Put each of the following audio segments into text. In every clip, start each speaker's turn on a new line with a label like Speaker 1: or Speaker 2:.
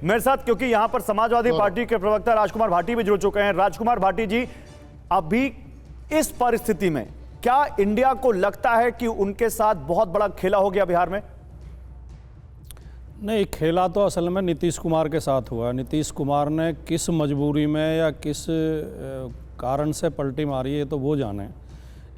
Speaker 1: मेरे साथ, क्योंकि यहां पर समाजवादी पार्टी के प्रवक्ता राजकुमार भाटी भी जुड़ चुके हैं। राजकुमार भाटी जी, अभी इस परिस्थिति में क्या इंडिया को लगता है कि उनके साथ बहुत बड़ा खेला हो गया बिहार में?
Speaker 2: नहीं, खेला तो असल में नीतीश कुमार के साथ हुआ। नीतीश कुमार ने किस मजबूरी में या किस कारण से पलटी मारी है तो वो जाने,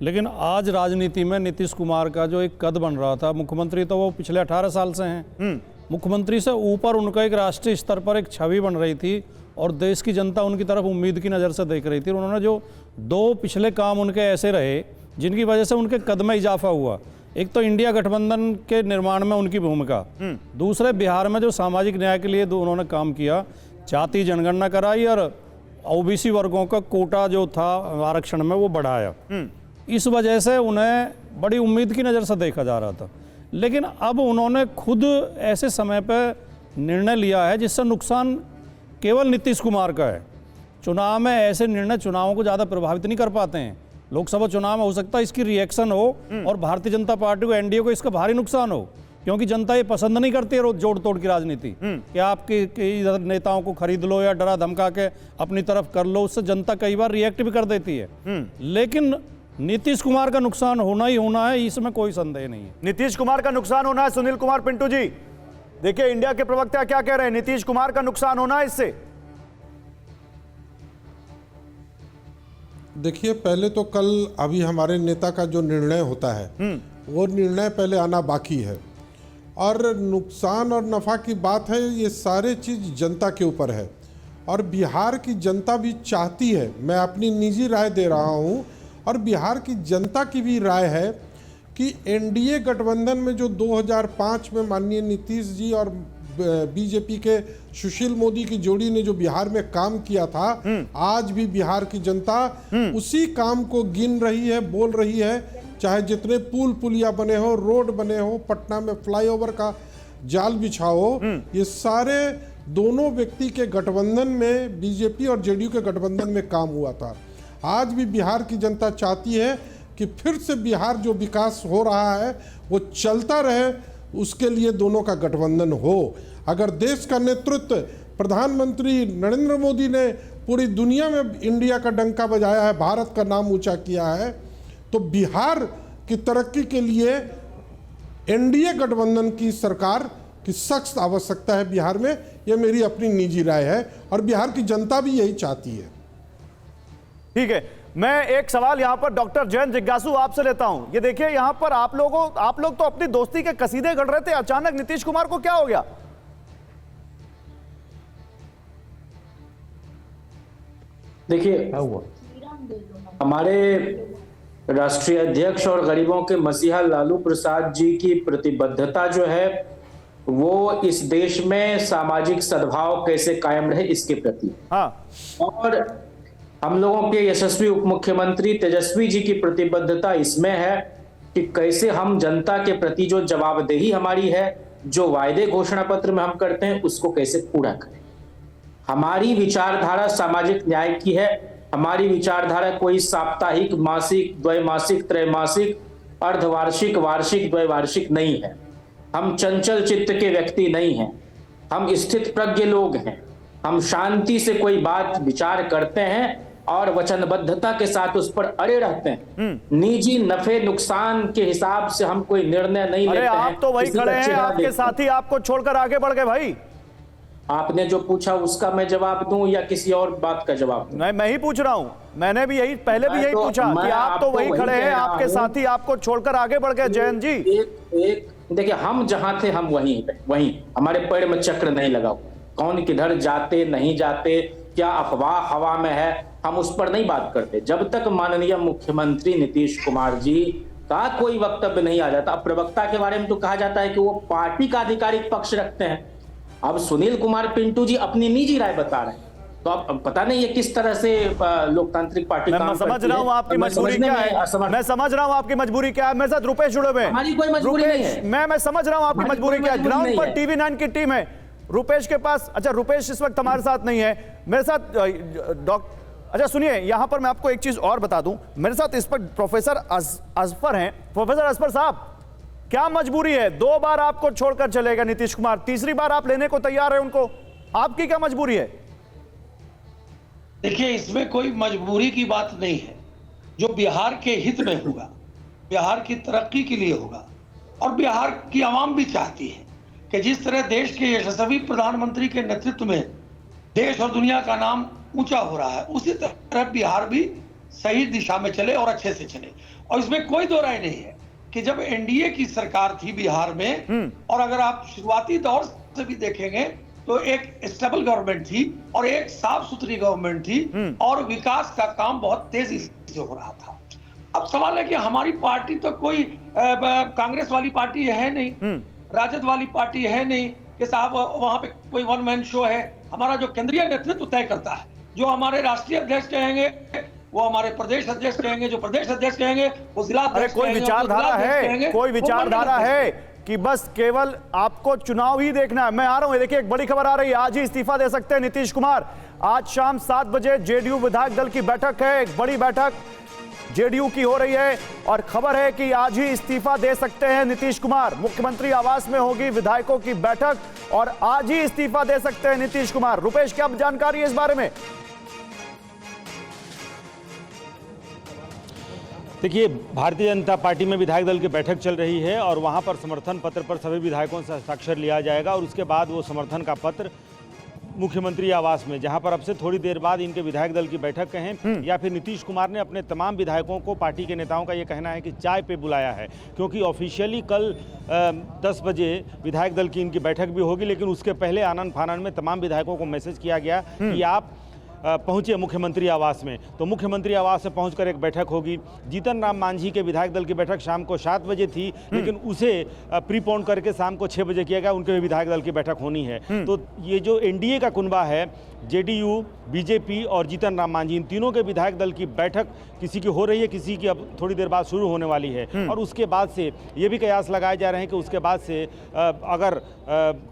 Speaker 2: लेकिन आज राजनीति में नीतीश कुमार का जो एक कद बन रहा था, मुख्यमंत्री तो वो पिछले 18 साल से हैं, मुख्यमंत्री से ऊपर उनका एक राष्ट्रीय स्तर पर एक छवि बन रही थी और देश की जनता उनकी तरफ उम्मीद की नज़र से देख रही थी। उन्होंने जो 2 पिछले काम उनके ऐसे रहे जिनकी वजह से उनके कद में इजाफा हुआ। एक तो इंडिया गठबंधन के निर्माण में उनकी भूमिका, दूसरे बिहार में जो सामाजिक न्याय के लिए उन्होंने काम किया, जाति जनगणना कराई और ओबीसी वर्गों का कोटा जो था आरक्षण में वो बढ़ाया। इस वजह से उन्हें बड़ी उम्मीद की नज़र से देखा जा रहा था। लेकिन अब उन्होंने खुद ऐसे समय पर निर्णय लिया है जिससे नुकसान केवल नीतीश कुमार का है। चुनाव में ऐसे निर्णय चुनावों को ज़्यादा प्रभावित नहीं कर पाते हैं। लोकसभा चुनाव में हो सकता है इसकी रिएक्शन हो और भारतीय जनता पार्टी को, एनडीए को इसका भारी नुकसान हो, क्योंकि जनता ये पसंद नहीं करती है जोड़ तोड़ की राजनीति कि आपके इधर नेताओं को खरीद लो या डरा धमका के अपनी तरफ कर लो। उससे जनता कई बार रिएक्ट भी कर देती है। लेकिन नीतीश कुमार का नुकसान होना ही होना है, इसमें कोई संदेह नहीं है।
Speaker 1: नीतीश कुमार का नुकसान होना है। सुनील कुमार पिंटू जी, देखिए इंडिया के प्रवक्ता क्या कह रहे हैं, नीतीश कुमार का नुकसान होना है इससे?
Speaker 3: देखिए, पहले तो कल अभी हमारे नेता का जो निर्णय होता है वो निर्णय पहले आना बाकी है, और नुकसान और नफ़ा की बात है, ये सारे चीज़ जनता के ऊपर है। और बिहार की जनता भी चाहती है, मैं अपनी निजी राय दे रहा हूँ, और बिहार की जनता की भी राय है कि एनडीए गठबंधन में जो 2005 में माननीय नीतीश जी और बीजेपी के सुशील मोदी की जोड़ी ने जो बिहार में काम किया था, आज भी बिहार की जनता उसी काम को गिन रही है, बोल रही है। चाहे जितने पुल पुलिया बने हो, रोड बने हो, पटना में फ्लाईओवर का जाल बिछा हो, ये सारे दोनों व्यक्ति के गठबंधन में, बीजेपी और जेडीयू के गठबंधन में काम हुआ था। आज भी बिहार की जनता चाहती है कि फिर से बिहार जो विकास हो रहा है वो चलता रहे, उसके लिए दोनों का गठबंधन हो। अगर देश का नेतृत्व प्रधानमंत्री नरेंद्र मोदी ने पूरी दुनिया में इंडिया का डंका बजाया है, भारत का नाम ऊंचा किया है, तो बिहार की तरक्की के लिए एनडीए गठबंधन की सरकार की सख्त आवश्यकता है बिहार में। यह मेरी अपनी निजी राय है और बिहार की जनता भी यही चाहती है।
Speaker 1: ठीक है, मैं एक सवाल यहां पर डॉक्टर जयंत जिज्ञासु आपसे लेता हूं। ये देखिए, यहां पर आप लोग तो अपनी दोस्ती के कसीदे गढ़ रहे थे, अचानक नीतीश कुमार को क्या हो गया?
Speaker 4: देखिए, हमारे राष्ट्रीय अध्यक्ष और गरीबों के मसीहा लालू प्रसाद जी की प्रतिबद्धता जो है वो इस देश में सामाजिक सद्भाव कैसे कायम रहे इसके प्रति, और हम लोगों के यशस्वी उप मुख्यमंत्री तेजस्वी जी की प्रतिबद्धता इसमें है कि कैसे हम जनता के प्रति जो जवाबदेही हमारी है, जो वायदे घोषणा पत्र में हम करते हैं, उसको कैसे पूरा करें। हमारी विचारधारा सामाजिक न्याय की है। हमारी विचारधारा कोई साप्ताहिक, मासिक, द्वैमासिक, त्रैमासिक, अर्धवार्षिक, वार्षिक, द्वैवार्षिक नहीं है। हम चंचल चित्त के व्यक्ति नहीं हैं। हम स्थित प्रज्ञ लोग हैं। हम शांति से कोई बात विचार करते हैं और वचनबद्धता के साथ उस पर अड़े रहते हैं। निजी नफे नुकसान के हिसाब से हम कोई निर्णय नहीं लेते हैं।
Speaker 1: आप तो वही खड़े हैं, आपके साथी आपको छोड़कर आगे बढ़ गए भाई।
Speaker 4: आपने जो पूछा उसका मैं जवाब दूं या किसी और बात का जवाब दूं?
Speaker 1: मैं ही पूछ रहा हूं। मैंने भी पहले भी यही पूछा कि आप तो वही खड़े हैं, आपके साथी आपको छोड़कर आगे बढ़ गए। जयंत जी,
Speaker 4: एक देखिए, हम जहां थे हम वहीं हमारे पैर में चक्र नहीं लगा। कौन किधर जाते नहीं जाते, क्या अफवाह हवा में है, हम उस पर नहीं बात करते जब तक माननीय मुख्यमंत्री नीतीश कुमार जी का कोई वक्तव्य नहीं आ जाता। अब प्रवक्ता के बारे में तो कहा जाता है कि वो पार्टी का आधिकारिक पक्ष रखते हैं। अब सुनील कुमार पिंटू जी अपनी निजी राय बता रहे हैं, तो अब पता नहीं है किस तरह से लोकतांत्रिक पार्टी काम करती है।
Speaker 1: मैं समझ रहा हूं आपकी मजबूरी क्या है, मैं समझ रहा हूं आपकी मजबूरी क्या है। मेरे साथ रुपेश जुड़े हुए हैं।
Speaker 4: हमारी कोई मजबूरी नहीं है।
Speaker 1: मैं समझ रहा हूं आपकी मजबूरी क्या है। ग्राउंड पर टीवी 9 की टीम है, रुपेश के पास, अच्छा रुपेश इस वक्त हमारे साथ नहीं है, मेरे साथ अच्छा सुनिए, यहां पर मैं आपको एक चीज और बता दूं, मेरे साथ इस पर प्रोफेसर अजफर हैं। प्रोफेसर अजफर साहब, क्या मजबूरी है? 2 बार आपको छोड़कर चलेगा नीतीश कुमार, तीसरी बार आप लेने को तैयार है उनको? आपकी क्या मजबूरी है?
Speaker 5: देखिए, इसमें कोई मजबूरी की बात नहीं है। जो बिहार के हित में होगा, बिहार की तरक्की के लिए होगा, और बिहार की आवाम भी चाहती है कि जिस तरह देश के यशस्वी प्रधानमंत्री के नेतृत्व में देश और दुनिया का नाम ऊंचा हो रहा है, उसी तरह बिहार भी सही दिशा में चले और अच्छे से चले। और इसमें कोई दो राय नहीं है कि जब एनडीए की सरकार थी बिहार में, और अगर आप शुरुआती दौर से भी देखेंगे तो एक स्टेबल गवर्नमेंट थी और एक साफ सुथरी गवर्नमेंट थी, और विकास का काम बहुत तेजी से हो रहा था। अब सवाल है कि हमारी पार्टी तो कोई कांग्रेस वाली पार्टी है नहीं, राजद वाली पार्टी है नहीं कि साहब वहां पे कोई वन मैन शो है। हमारा जो केंद्रीय नेतृत्व तय करता है, जो हमारे राष्ट्रीय अध्यक्ष कहेंगे वो हमारे प्रदेश अध्यक्ष कहेंगे, जो प्रदेश अध्यक्ष कहेंगे वो जिला अध्यक्ष
Speaker 1: कोई विचारधारा है, कोई विचारधारा है कि बस केवल आपको चुनाव ही देखना है? मैं आ रहा हूं, देखिए एक बड़ी खबर आ रही है, आज ही इस्तीफा दे सकते हैं नीतीश कुमार। आज शाम 7 बजे जेडीयू विधायक दल की बैठक है, एक बड़ी बैठक जेडीयू की हो रही है, और खबर है कि आज ही इस्तीफा दे सकते हैं नीतीश कुमार। मुख्यमंत्री आवास में होगी विधायकों की बैठक और आज ही इस्तीफा दे सकते हैं नीतीश कुमार। रुपेश, क्या जानकारी है इस बारे में?
Speaker 6: देखिए, भारतीय जनता पार्टी में विधायक दल की बैठक चल रही है और वहां पर समर्थन पत्र पर सभी विधायकों से हस्ताक्षर लिया जाएगा, और उसके बाद वो समर्थन का पत्र मुख्यमंत्री आवास में, जहां पर अब से थोड़ी देर बाद इनके विधायक दल की बैठक कहें या फिर नीतीश कुमार ने अपने तमाम विधायकों को, पार्टी के नेताओं का ये कहना है कि चाय पे बुलाया है, क्योंकि ऑफिशियली कल 10 बजे विधायक दल की इनकी बैठक भी होगी, लेकिन उसके पहले आनन फानन में तमाम विधायकों को मैसेज किया गया कि आप पहुंचे मुख्यमंत्री आवास में। तो मुख्यमंत्री आवास से पहुंचकर एक बैठक होगी। जीतन राम मांझी के विधायक दल की बैठक शाम को 7 बजे थी, लेकिन उसे प्रीपोन करके शाम को 6 बजे किया गया, उनके भी विधायक दल की बैठक होनी है। तो ये जो एनडीए का कुनबा है, जेडीयू, बीजेपी और जीतन राम मांझी, इन तीनों के विधायक दल की बैठक किसी की हो रही है, किसी की अब थोड़ी देर बाद शुरू होने वाली है। और उसके बाद से ये भी कयास लगाए जा रहे हैं कि उसके बाद से अगर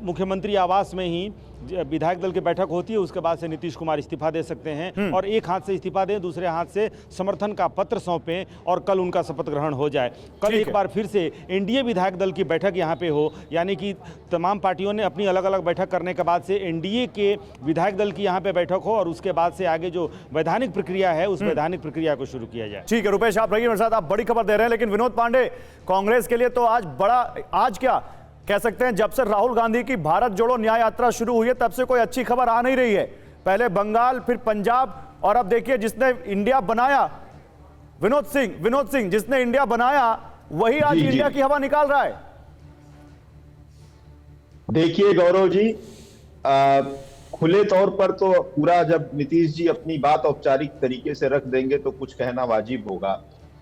Speaker 6: मुख्यमंत्री आवास में ही विधायक दल की बैठक होती है, उसके बाद से नीतीश कुमार इस्तीफा दे सकते हैं, और एक हाथ से इस्तीफा दें, दूसरे हाथ से समर्थन का पत्र सौंपें और कल उनका शपथ ग्रहण हो जाए। कल एक बार फिर से एनडीए विधायक दल की बैठक यहाँ पे हो, यानी कि तमाम पार्टियों ने अपनी अलग अलग बैठक करने के बाद से एनडीए के विधायक दल की यहाँ पे बैठक हो, और उसके बाद से आगे जो वैधानिक प्रक्रिया है उस वैधानिक प्रक्रिया को शुरू किया जाए।
Speaker 1: ठीक है रुपेश, आप रहिए मेरे साथ, आप बड़ी खबर दे रहे हैं। लेकिन विनोद पांडे, कांग्रेस के लिए तो आज बड़ा, आज क्या कह सकते हैं, जब से राहुल गांधी की भारत जोड़ो न्याय यात्रा शुरू हुई है तब से कोई अच्छी खबर आ नहीं रही है। पहले बंगाल, फिर पंजाब, और अब देखिए जिसने इंडिया बनाया, विनोद सिंह जिसने इंडिया बनाया वही आज इंडिया की हवा निकाल रहा है।
Speaker 7: देखिए गौरव जी, खुले तौर पर तो पूरा, जब नीतीश जी अपनी बात औपचारिक तरीके से रख देंगे तो कुछ कहना वाजिब होगा,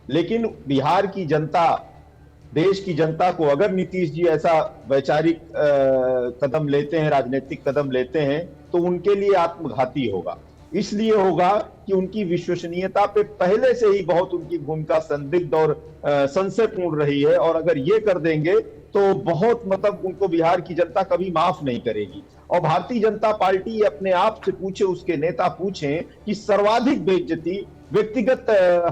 Speaker 7: लेकिन बिहार की जनता, देश की जनता को अगर नीतीश जी ऐसा वैचारिक कदम लेते हैं, राजनीतिक कदम लेते हैं, तो उनके लिए आत्मघाती होगा। इसलिए होगा कि उनकी विश्वसनीयता पे पहले से ही बहुत उनकी भूमिका संदिग्ध और संशयपूर्ण रही है, और अगर ये कर देंगे तो बहुत, मतलब उनको बिहार की जनता कभी माफ नहीं करेगी। और भारतीय जनता पार्टी अपने आप से पूछे, उसके नेता पूछें कि सर्वाधिक बेइज्जती, व्यक्तिगत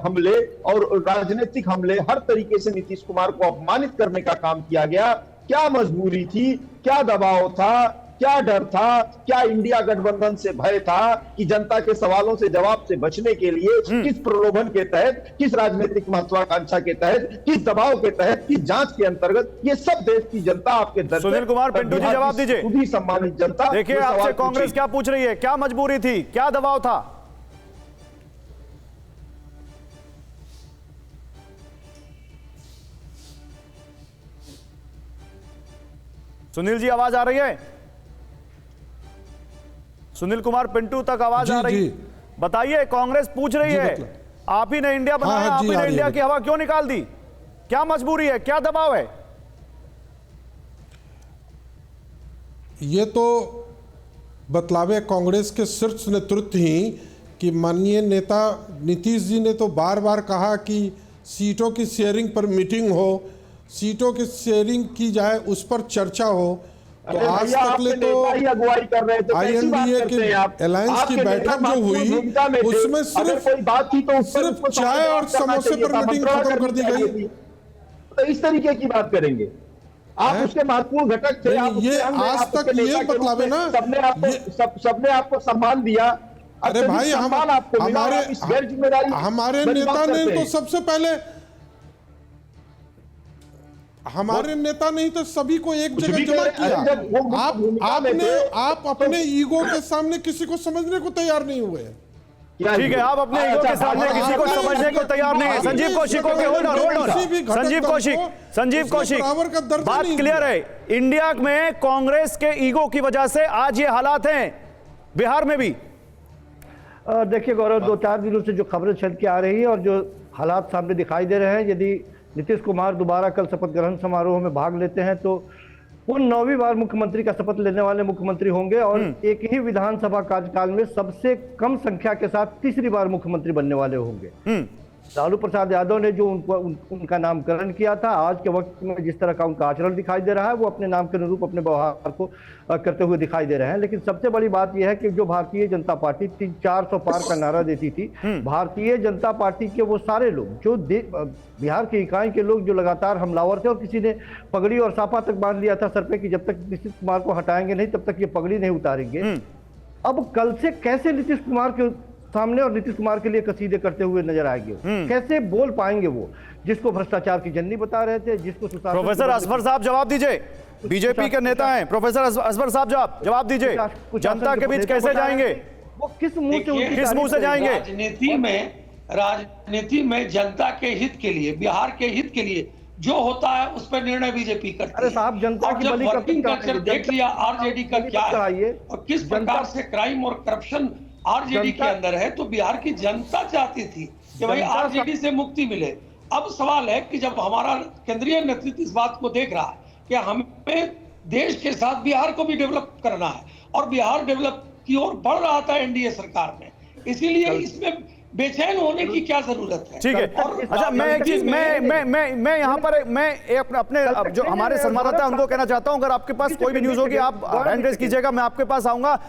Speaker 7: हमले और राजनीतिक हमले, हर तरीके से नीतीश कुमार को अपमानित करने का काम किया गया। क्या मजबूरी थी, क्या दबाव था, क्या डर था, क्या इंडिया गठबंधन से भय था कि जनता के सवालों से जवाब से बचने के लिए किस प्रलोभन के तहत, किस राजनीतिक महत्वाकांक्षा के तहत, किस दबाव के तहत, किस जांच के अंतर्गत, ये सब देश की जनता आपके दर पे,
Speaker 1: सुनील कुमार पिंटू जी जवाब दीजिए।
Speaker 7: खुद ही सम्मानित जनता
Speaker 1: देखिए आपसे कांग्रेस क्या पूछ रही है, क्या मजबूरी थी, क्या दबाव था? सुनील जी आवाज आ रही है? सुनील कुमार पिंटू तक आवाज आ रही है? बताइए, कांग्रेस पूछ रही है, आप ही ने इंडिया बनाया, आप ही ने इंडिया की हवा क्यों निकाल दी? क्या मजबूरी है, क्या दबाव है?
Speaker 3: ये तो बतलावे कांग्रेस के शीर्ष नेतृत्व ही कि माननीय नेता नीतीश जी ने तो बार बार कहा कि सीटों की शेयरिंग पर मीटिंग हो, सीटों की शेयरिंग की जाए, उस पर चर्चा हो। तो आज तक ले तो INDA के अलायंस की बैठक जो हुई उसमें सिर्फ चाय और समोसे पर मीटिंग खत्म कर दी गई।
Speaker 7: तो इस तरीके की बात करेंगे, आप उसके महत्वपूर्ण घटक थे।
Speaker 3: नहीं,
Speaker 7: आप उसके
Speaker 3: ये
Speaker 7: अंग हैं,
Speaker 3: आज
Speaker 7: आप
Speaker 3: तक
Speaker 7: उसके
Speaker 3: ये
Speaker 7: नेता के रूप
Speaker 3: बतलावे
Speaker 7: में
Speaker 3: ना,
Speaker 7: सबने आपको सम्मान दिया।
Speaker 3: अरे
Speaker 7: अत्यधिक
Speaker 3: भाई,
Speaker 7: सम्मान आपको मिला और आप इस गैर जिम्मेदारी
Speaker 3: हमारे
Speaker 7: वाली बात
Speaker 3: नेता ने
Speaker 7: करते
Speaker 3: तो
Speaker 7: हैं।
Speaker 3: सबसे पहले, हमारे नेता नहीं तो सभी को एक
Speaker 7: कुछ
Speaker 3: जगह
Speaker 7: भी
Speaker 3: जमा
Speaker 7: करें,
Speaker 3: किया।
Speaker 7: अरे जब वो भूमिका में थे,
Speaker 3: आप अपने ईगो के सामने किसी को समझने को तैयार नहीं हुए।
Speaker 1: ठीक है, आप अपने ईगो के सामने किसी को समझने को तैयार नहीं है। Sanjeev Kaushik, okay, hold on. Sanjeev Kaushik, बात क्लियर है। इंडिया में कांग्रेस के ईगो की वजह से आज ये हालात हैं, बिहार में भी।
Speaker 8: देखिए गौरव, 2-4 दिनों से जो खबरें चल के आ रही है और जो हालात सामने दिखाई दे रहे हैं, यदि नीतीश कुमार दोबारा कल शपथ ग्रहण समारोह में भाग लेते हैं तो वो 9वीं बार मुख्यमंत्री का शपथ लेने वाले मुख्यमंत्री होंगे और एक ही विधानसभा कार्यकाल में सबसे कम संख्या के साथ तीसरी बार मुख्यमंत्री बनने वाले होंगे। लालू प्रसाद यादव ने जो उनका नामकरण किया था, आज के वक्त में जिस तरह का उनका आचरण दिखाई दे रहा है, वो अपने नाम के अनुरूप अपने व्यवहार को करते हुए दिखाई दे रहे हैं। लेकिन सबसे बड़ी बात यह है कि जो भारतीय जनता पार्टी 400 पार का नारा देती थी, भारतीय जनता पार्टी के वो सारे लोग जो बिहार की इकाई के लोग जो लगातार हमलावर थे और किसी ने पगड़ी और साफा तक बांध लिया था सर पे कि जब तक नीतीश कुमार को हटाएंगे नहीं तब तक ये पगड़ी नहीं उतारेंगे। अब कल से कैसे नीतीश कुमार के सामने और नीतीश कुमार के लिए कसीदे करते हुए नजर आएंगे, कैसे बोल पाएंगे वो, जिसको भ्रष्टाचार की जंडी बता रहे थे, जिसको
Speaker 1: प्रोफेसर असफर साहब जवाब दीजिए, बीजेपी के नेता हैं। प्रोफेसर असफर साहब जवाब दीजिए, जनता के बीच कैसे जाएंगे,
Speaker 8: वो किस मुंह से
Speaker 1: जाएंगे?
Speaker 5: राजनीति में जनता के हित के लिए, बिहार के हित के लिए जो होता है उस पर निर्णय बीजेपी करती है।
Speaker 8: अरे साहब, जनता की बलि
Speaker 5: वर्किंग कल्चर देख लिया आरजेडी का क्या है और किस प्रकार से क्राइम और करप्शन आरजेडी के अंदर है, तो बिहार की जनता चाहती थी कि भाई आरजेडी से मुक्ति मिले। अब सवाल है कि जब हमारा केंद्रीय नेतृत्व इस बात को देख रहा है कि हमें देश के साथ बिहार को भी डेवलप करना है और बिहार डेवलप की ओर बढ़ रहा था एनडीए सरकार में, इसीलिए इसमें बेचैन होने की क्या जरूरत है।
Speaker 1: ठीक है, अच्छा मैं एक चीज मैं यहाँ पर मैं अपने जो हमारे संवाददाता हैं उनको कहना चाहता हूँ, अगर आपके पास कोई भी न्यूज होगी आप हैंड रेज कीजिएगा, मैं आपके पास आऊंगा।